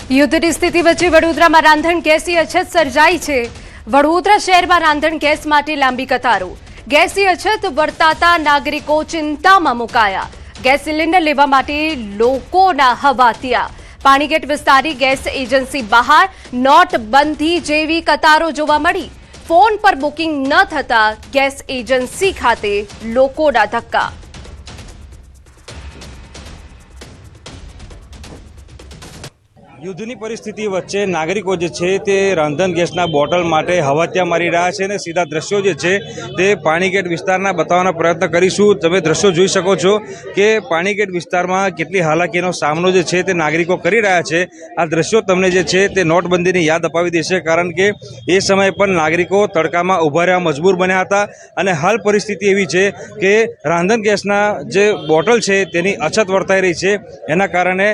યુદ્ધની સ્થિતિ વચ્ચે વડોદરામાં રાંધણ ગેસની અછત સર્જાઈ છે। વડોદરા શહેરમાં રાંધણ ગેસ માટે લાંબી કતારો। ગેસની અછત વર્તાતા નાગરિકો ચિંતામાં મુકાયા। ગેસ સિલિન્ડર લેવા માટે લોકોના હવાતિયા। પાણીગેટ વિસ્તારની ગેસ એજન્સી બહાર નોટબંધી જેવી કતારો જોવા મળી। ફોન પર બુકિંગ ન થતા ગેસ એજન્સી ખાતે લોકોના ધક્કા। યુદ્ધની પરિસ્થિતિ વચ્ચે નાગરિકો જે છે તે રાંધણ ગેસના બોટલ માટે હવાતિયા મારી રહ્યા છે અને સીધા દ્રશ્યો જે છે તે પાણીગેટ વિસ્તારના બતાવવાનો પ્રયત્ન કરીશું। તમે દ્રશ્યો જોઈ શકો છો કે પાણીગેટ વિસ્તારમાં કેટલી હાલાકીનો સામનો જે છે તે નાગરિકો કરી રહ્યા છે। આ દ્રશ્યો તમને જે છે તે નોટબંધીની યાદ અપાવી દેશે, કારણ કે એ સમયે પણ નાગરિકો તડકામાં ઊભા રહેવા મજબૂર બન્યા હતા અને હાલ પરિસ્થિતિ એવી છે કે રાંધણ ગેસના જે બોટલ છે તેની અછત વર્તાઈ રહી છે। એના કારણે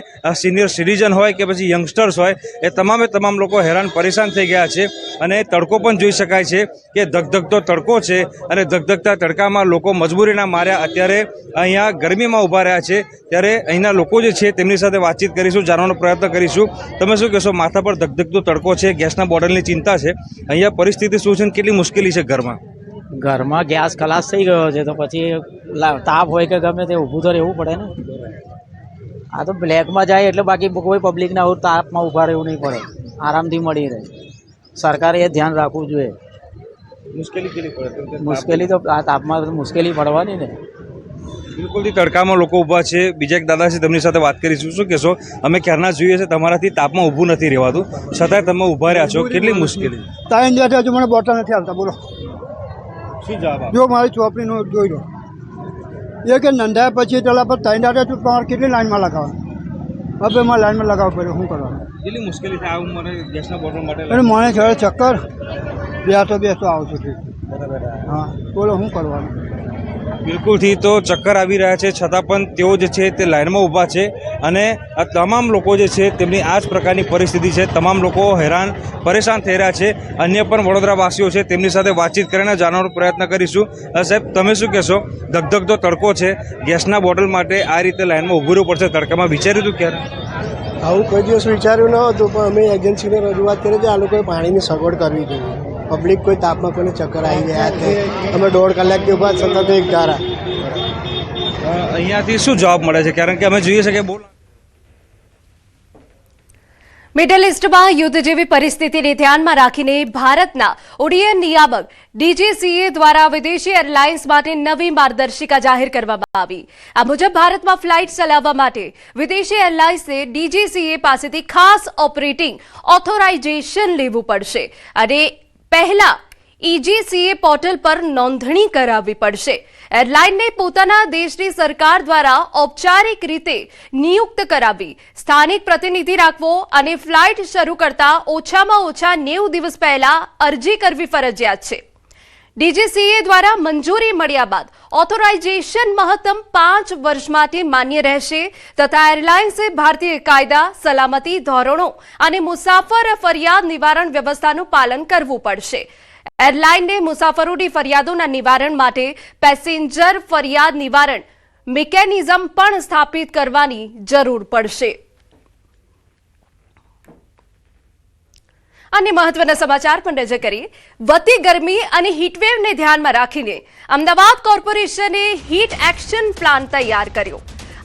સિનિયર સિટીઝન હોય કે પછી યંગસ્ટર્સ હોય એ તમામ લોકો હેરાન પરેશાન થઈ ગયા છે અને તડકો પણ જોઈ શકાય છે કે ધગધગતો તડકો છે અને ધગધગતા તડકામાં લોકો મજબૂરીના માર્યા અત્યારે અહીંયા ગરમીમાં ઊભા રહ્યા છે। ત્યારે અહીંના લોકો જે છે તેમની સાથે વાતચીત કરીશું, જાણવાનો પ્રયત્ન કરીશું। તમે શું કહેશો? માથા પર ધગધગતો તડકો છે, ગેસના બોટલની ચિંતા છે, અહીંયા પરિસ્થિતિ શું છે, કેટલી મુશ્કેલી છે ઘરમાં ગેસ ખલાસ થઈ ગયો છે તો પછી તાપ હોય કે ગમે તે ઊભું તો રહેવું પડે ને। આ તો બ્લેકમાં જાય એટલે બાકી કોઈ પબ્લિકને આવું તાપમાં ઊભા રહેવું નહીં પડે, આરામથી મળી રહે। સરકારે એ ધ્યાન રાખવું જોઈએ। મુશ્કેલી તો આ તાપમાં મુશ્કેલી પડવાની ને। બિલકુલથી તડકામાં લોકો ઊભા છે। બીજા એક દાદા છે, તેમની સાથે વાત કરીશું। શું કહેશો? અમે ક્યારના જોઈએ છે તમારાથી તાપમાં ઊભું નથી રહેવાતું, છતાંય તમે ઊભા રહ્યા છો, કેટલી મુશ્કેલી? ત્રણ દિવસ હજુ મને બોટલ નથી આવતા, બોલો શું જવાબ? જો મારી ચોપડીનું જોઈ લો, એ કે નંદાયા પછી પેલા પર ત્રણ દાડે તું તમારે કેટલી લાઈનમાં લગાવવાનું? હવે મારે લાઈનમાં લગાવવું પડે, શું કરવાનું? કેટલી મુશ્કેલી થાય આવું મને ગેસના બોટલ માટે? એટલે મને છેડે ચક્કર બેસો આવતું હતું। હા, બોલો શું કરવાનું? બિલકુલથી તો ચક્કર આવી રહ્યા છે, છતાં પણ તેઓ જે છે તે લાઇનમાં ઊભા છે અને આ તમામ લોકો જે છે તેમની આ જ પ્રકારની પરિસ્થિતિ છે। તમામ લોકો હેરાન પરેશાન થઈ રહ્યા છે। અન્ય પણ વડોદરાવાસીઓ છે, તેમની સાથે વાતચીત કરીને જાણવાનો પ્રયત્ન કરીશું। સાહેબ, તમે શું કહેશો? ધગધગતો તડકો છે, ગેસના બોટલ માટે આ રીતે લાઇનમાં ઊભું રહેવું પડશે તડકામાં, વિચાર્યું હતું ક્યારે? આવું કોઈ દિવસ વિચાર્યું ન હતું, પણ અમે એજન્સીને રજૂઆત કરી કે આ લોકોએ પાણીની સગવડ કરવી જોઈએ। પબ્લિક કોઈ તાપમાં કોઈને ચક્કર આવી ગયા છે, અમે 1.5 કલાકથી ઉભા સતત એક ધારા। અહીંયાથી શું જવાબ મળે છે? કારણ કે અમે જોઈએ છે કે મિડલ ઈસ્ટમાં યુદ્ધ જેવી પરિસ્થિતિને ધ્યાનમાં રાખીને ભારતના ઉડ્ડયન નિયામક ડીજીસીએ દ્વારા વિદેશી એરલાઇન્સ માટે નવી માર્ગદર્શિકા જાહેર કરવામાં આવી। આ મુજબ ભારતમાં ફ્લાઇટ ચલાવવા માટે વિદેશી એરલાઇન્સને ડીજીસીએ પાસેથી ખાસ ઓપરેટિંગ ઓથોરાઇઝેશન લેવું પડશે અને પહેલા ઈજીસીએ પોર્ટલ પર નોંધણી કરાવવી પડશે। એરલાઇનને પોતાના દેશની સરકાર દ્વારા ઔપચારિક રીતે નિયુક્ત કરાવવી, સ્થાનિક પ્રતિનિધિ રાખવો અને ફ્લાઇટ શરૂ કરતા ઓછામાં ઓછા 90 દિવસ પહેલા અરજી કરવી ફરજિયાત છે। ડીજીસીએ દ્વારા મંજૂરી મળ્યા બાદ ઓથોરાઇઝેશન મહત્તમ 5 વર્ષ માટે માન્ય રહેશે તથા એરલાઇન્સે ભારતીય કાયદા, સલામતી ધોરણો અને મુસાફર ફરિયાદ નિવારણ વ્યવસ્થાનું પાલન કરવું પડશે। એરલાઇનને મુસાફરોની ફરિયાદોના નિવારણ માટે પેસેન્જર ફરિયાદ નિવારણ મિકેનિઝમ પણ સ્થાપિત કરવાની જરૂર પડશે। અને મહત્વના સમાચાર પર નજર કરીએ। વધતી ગરમી અને હીટવેવને ધ્યાનમાં રાખીને અમદાવાદ કોર્પોરેશને હીટ એક્શન પ્લાન તૈયાર કર્યો।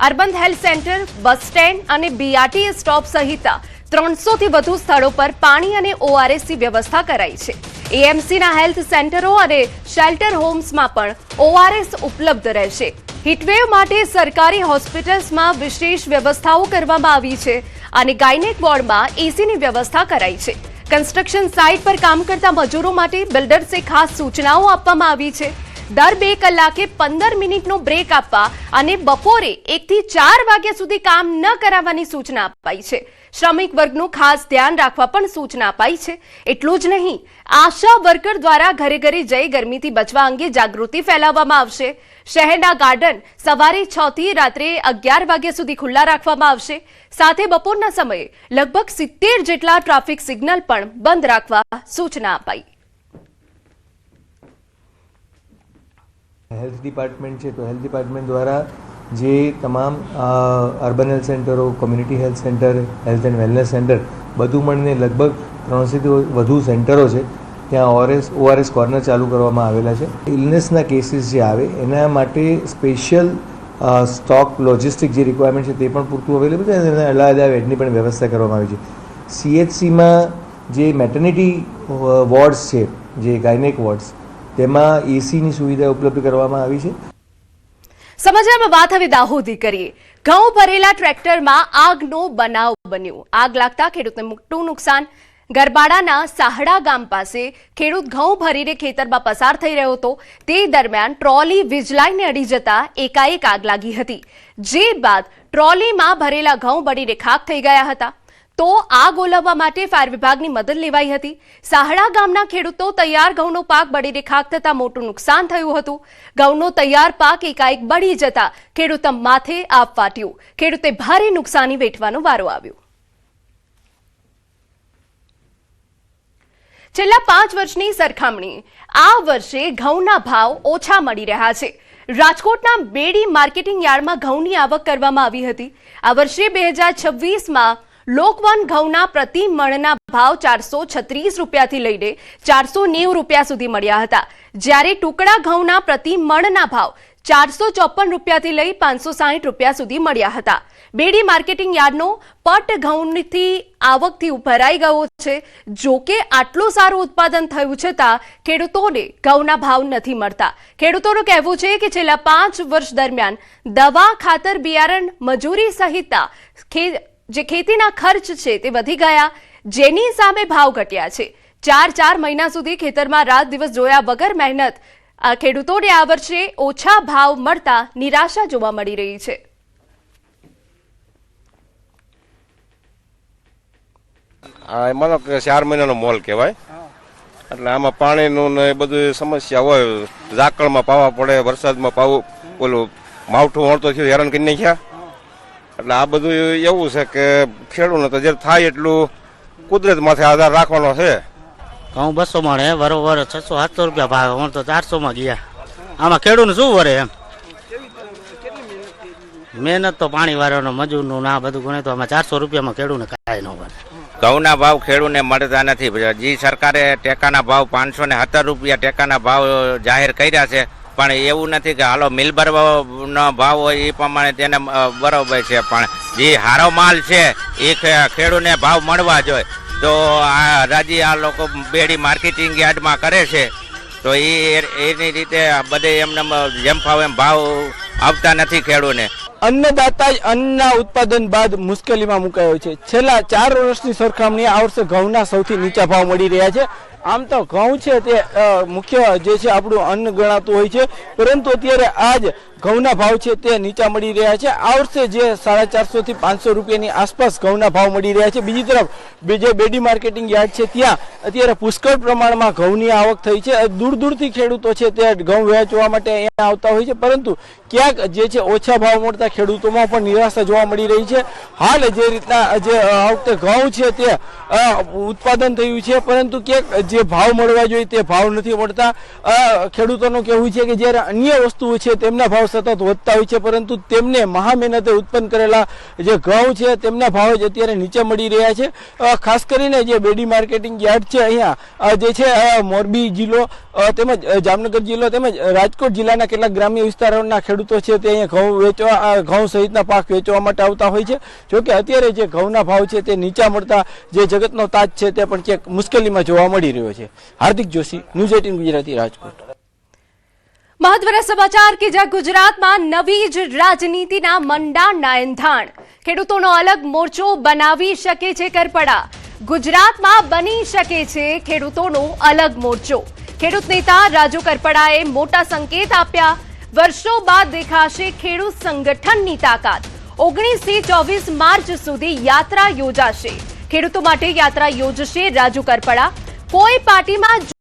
Urban health centre, bus stand અને બીઆરટીએસ સ્ટોપ સહિત 300 થી વધુ સ્થળો પર પાણી અને ઓઆરએસની વ્યવસ્થા કરાઈ છે। એએમસીના હેલ્થ સેન્ટરો અને શેલ્ટર હોમ્સમાં પણ ઓઆરએસ ઉપલબ્ધ રહેશે। હીટવેવ માટે સરકારી હોસ્પિટલ્સમાં વિશેષ વ્યવસ્થાઓ કરવામાં આવી છે અને ગાયનેક વોર્ડમાં એસીની વ્યવસ્થા કરાઈ છે। કન્સ્ટ્રક્શન સાઇટ પર કામ કરતા મજૂરો માટે બિલ્ડર્સે ખાસ સૂચનાઓ આપવામાં આવી છે। દર 2 કલાકે 15 મિનિટનો બ્રેક આપવા અને બપોરે 1 થી 4 વાગ્યા સુધી કામ ન કરાવવાની સૂચના અપાઈ છે। શ્રમિક વર્ગનું ખાસ ધ્યાન રાખવા પણ સૂચના અપાઈ છે। એટલું જ નહીં, આશા વર્કર દ્વારા ઘરે ઘરે જઈ ગરમીથી બચવા અંગે જાગૃતિ ફેલાવવામાં આવશે। શહેરના ગાર્ડન સવારે 6 થી રાત્રે 11 વાગ્યા સુધી ખુલ્લા રાખવામાં આવશે। સાથે બપોરના સમયે લગભગ 70 જેટલા ટ્રાફિક સિગ્નલ પણ બંધ રાખવા સૂચના અપાઈ। હેલ્થ ડિપાર્ટમેન્ટ છે તો હેલ્થ ડિપાર્ટમેન્ટ દ્વારા જે તમામ અર્બન હેલ્થ સેન્ટરો, community health centre, health and wellness centre બધું મળીને લગભગ 300થી વધુ સેન્ટરો છે. ત્યાં ORS કોર્નર ચાલુ કરવામાં આવેલા છે. ઇલનેસના કેસીસ જે આવે એના માટે સ્પેશિયલ સ્ટોક લોજિસ્ટિક જે રિક્વાયરમેન્ટ છે તે પણ પૂરતું અવેલેબલ છે અને અલાયદા બેડની પણ વ્યવસ્થા કરવામાં આવી છે. CHCમાં જે મેટર્નિટી વોર્ડ્સ છે, જે ગાયનેક વોર્ડ્સ, તેમાં એસીની સુવિધા ઉપલબ્ધ કરવામાં આવી છે. સમાચારમાં વાત હવે દાહોદી કરીએ. ઘઉં ભરેલા ટ્રેક્ટરમાં આગનો બનાવ બન્યો. આગ લાગતા ખેડૂતને મોટું નુકસાન. ગરબાડાના સાહડા ગામ પાસે ખેડૂત ઘઉં ભરીને ખેતરમાં પસાર થઈ રહ્યો હતો. તે દરમિયાન ટ્રોલી વીજલાઈને અડી જતા એકાએક આગ લાગી હતી. જે બાદ ટ્રોલીમાં ભરેલા ઘઉં બળીને ખાખ થઈ ગયા હતા. તો આગ ઓલવવા માટે ફાયર વિભાગની મદદ લેવાઈ હતી. સાહડા ગામના ખેડૂતો તૈયાર ઘઉંનો પાક બળીને ખાખ થતા મોટું નુકસાન થયું હતું. ઘઉંનો તૈયાર પાક એકાએક બળી જતા ખેડૂત માથે આપ ફાટ્યું. ખેડૂતે ભારે નુકસાની વેઠવાનો વારો આવ્યો. છેલ્લા 5 વર્ષની સરખામણી આ વર્ષે ઘઉંના ભાવ ઓછા મળી રહ્યા છે. રાજકોટના બેડી માર્કેટિંગ યાર્ડમાં ઘઉંની આવક કરવામાં આવી હતી. આ વર્ષે 2026માં લોકવન ઘઉંના પ્રતિ મણના ભાવ 436 રૂપિયાથી લઈને 490 રૂપિયા સુધી મળ્યા હતા. જ્યારે ટુકડા ઘઉંના પ્રતિ મણના ભાવ 454 રૂપિયાથી લઈ 560 રૂપિયા સુધી મળ્યા હતા. બેડી માર્કેટિંગ યાર્ડનો પટ ઘઉંની આવકથી ભરાઈ ગયો છે. જો કે આટલું સારું ઉત્પાદન થયું છતાં ખેડૂતોને ઘઉંના ભાવ નથી મળતા. ખેડૂતોનું કહેવું છે કે છેલ્લા 5 વર્ષ દરમિયાન દવા, ખાતર, બિયારણ, મજૂરી સહિતના જે ખેતીના ખર્ચ છે તે વધી ગયા, જેની સામે ભાવ ઘટ્યા છે. 4 મહિના સુધી ખેતરમાં રાત દિવસ જોયા વગર મહેનત ખેડૂતોને આ વર્ષે ઓછા ભાવ મળતા નિરાશા જોવા મળી રહી છે. માનો કે 4 મહિનાનો મોલ કહેવાય, એટલે આમાં પાણીનું ને એ બધું સમસ્યા હોય. ઝાકળમાં પાવા પડે, વરસાદમાં પાવું, ઓલું માવઠું વળતો થયું, હેરાન કરી નાખ્યા. એટલે આ બધું એવું છે કે ખેડૂતને તો જે થાય એટલું કુદરત માથે આધાર રાખવાનો છે. ઘઉં 200 મળે, બરોબર 600-700 રૂપિયા ભાવ, હું તો 400માં ગયા. આમાં ખેડૂતને શું વરે એમ? મહેનત તો પાણી વાળાનો, મજૂરનું ના બધું ગણે તો આમાં 400 રૂપિયામાં ખેડૂતને કાંઈ ન વરે. ઘઉંના ભાવ ખેડૂતને મળતા નથી. જે સરકારે ટેકાના ભાવ 517 રૂપિયા ટેકાના ભાવ જાહેર કર્યા છે, પણ એવું નથી કે હાલો મિલબરનો ભાવ હોય એ પ્રમાણે તેને બરોબર છે. પણ જે હારો માલ છે એ ખેડૂતને ભાવ મળવા જોઈએ. તો આ રાજી આ લોકો બેડી માર્કેટિંગ યાર્ડમાં કરે છે, તો એની રીતે બધે એમને જેમ ફાવે એમ ભાવ આવતા નથી ખેડૂતને. અન્નદાતા જ અન્નના ઉત્પાદન બાદ મુશ્કેલીમાં મુકાયો છે. છેલ્લા 4 વર્ષની સરખામણીએ આ વર્ષે ઘઉંના સૌથી નીચા ભાવ મળી રહ્યા છે. આમ તો ઘઉં છે તે મુખ્ય જે છે આપણું અન્ન ગણાતું હોય છે, પરંતુ અત્યારે આજ ઘઉંના ભાવ છે તે નીચા મળી રહ્યા છે. આ વર્ષે જે 450 થી 500 રૂપિયાની આસપાસ ઘઉંના ભાવ મળી રહ્યા છે. બીજી તરફ જે બેડી માર્કેટિંગ યાર્ડ છે ત્યાં અત્યારે પુષ્કળ પ્રમાણમાં ઘઉંની આવક થઈ છે. દૂર દૂરથી ખેડૂતો છે તે ઘઉં વેચવા માટે અહીંયા આવતા હોય છે, પરંતુ ક્યાંક જે છે ઓછા ભાવ મળતા ખેડૂતોમાં પણ નિરાશા જોવા મળી રહી છે. હાલ જે રીતના જે આ વખતે ઘઉં છે તે ઉત્પાદન થયું છે, પરંતુ ક્યાંક જે ભાવ મળવા જોઈએ તે ભાવ નથી મળતા. ખેડૂતોનું કહેવું છે કે જ્યારે અન્ય વસ્તુઓ છે તેમના ભાવ સતત વધતા હોય છે, પરંતુ તેમને મહા મહેનતે ઉત્પન્ન કરેલા જે ઘઉં છે તેમના ભાવ જ અત્યારે નીચે મળી રહ્યા છે. ખાસ કરીને જે બેડી માર્કેટિંગ યાર્ડ છે અહીંયા જે છે મોરબી જિલ્લો તેમજ જામનગર જિલ્લો તેમજ રાજકોટ જિલ્લાના કેટલાક ગ્રામ્ય વિસ્તારોના ખેડૂતો છે તે અહીંયા ઘઉં સહિતના પાક વેચવા માટે આવતા હોય છે. જોકે અત્યારે જે ઘઉંના ભાવ છે તે નીચા મળતા જે જગતનો તાજ છે તે પણ ક્યાંક મુશ્કેલીમાં જોવા મળી રહ્યો છે. હાર્દિક જોશી, ન્યૂઝ 18 ગુજરાતી, રાજકોટ. મહત્વના સમાચાર કે જ્યાં ગુજરાતમાં નવી જ રાજનીતિના મંડાણના એંધાણ. ખેડૂતોનો અલગ મોરચો બનાવી શકે છે કરપડા. ગુજરાતમાં બની શકે છે ખેડૂતોનો અલગ મોરચો. ખેડૂત નેતા રાજુ કરપડાએ મોટા સંકેત આપ્યા. વર્ષો બાદ દેખાશે ખેડૂત સંગઠનની તાકાત. 19 થી 24 માર્ચ સુધી યાત્રા યોજાશે. ખેડૂતો માટે યાત્રા યોજશે રાજુ કરપડા. કોઈ પાર્ટીમાં